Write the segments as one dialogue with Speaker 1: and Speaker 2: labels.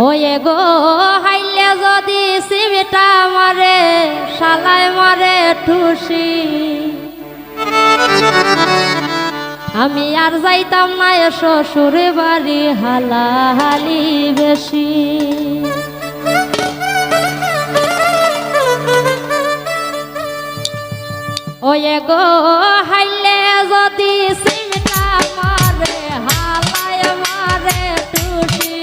Speaker 1: way গো হাইলে যদি সিমিটা মারে শালায় মারে ঠুসি আমি আর যাইতাম না এ শ্বশুর বাড়ি হালাহালি বেশি ওয়ে গো হাইলে যদি সিমিটা মারে হালায় মারে ঠুসি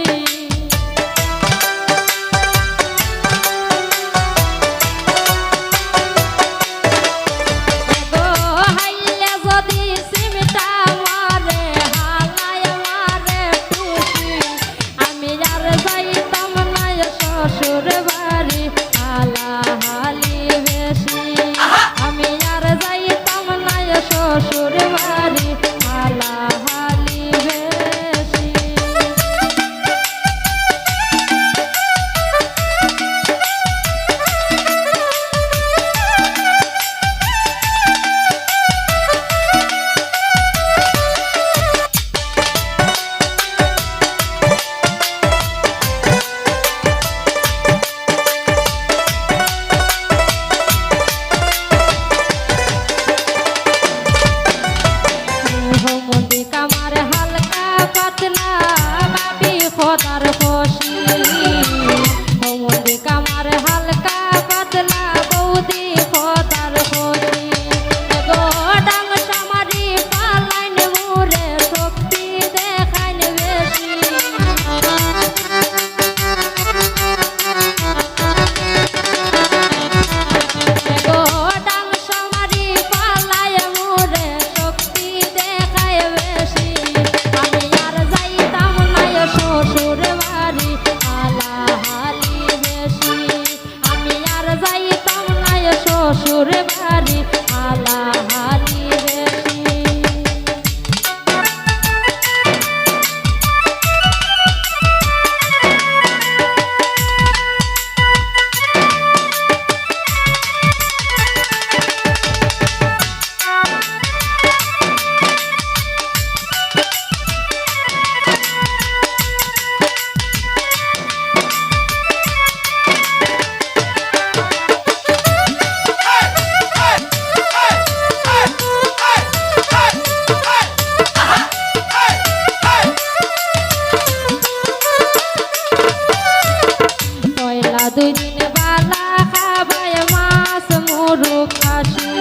Speaker 1: দুই দিন বালা খাবায় মাছ মুরুখ খাসি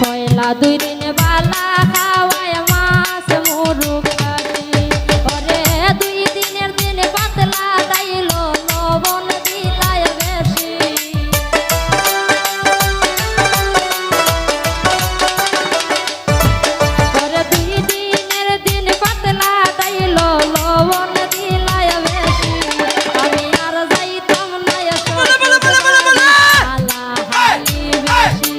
Speaker 1: পয়লা দুই দিন বালা খাওয়ায় মাছ মুরুখ খাসি ওরে দুই দিনের দিন পাতলা দাইল লবণ দিলায় বেশি ওরে দুই দিনের দিন পাতলা দাইল লবণ দিলায় বেশি আমি আর যাইতাম না হালাহালি বেশি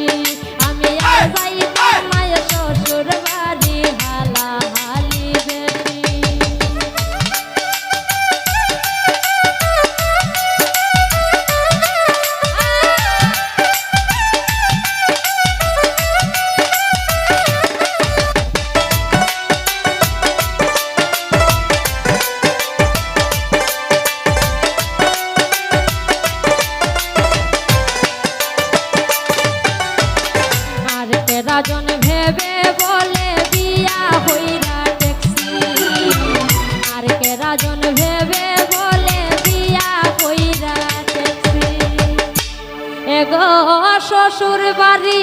Speaker 1: আমি আর যাইতাম না শ্বশুর বাড়ি হালাহালি বেশি রাজন ভেবে বলে বিয়া হইরা ট্যাক্সি আর কে রাজন ভেবে বলে বিয়া হইরা ট্যাক্সি এগো শ্বশুর বাড়ি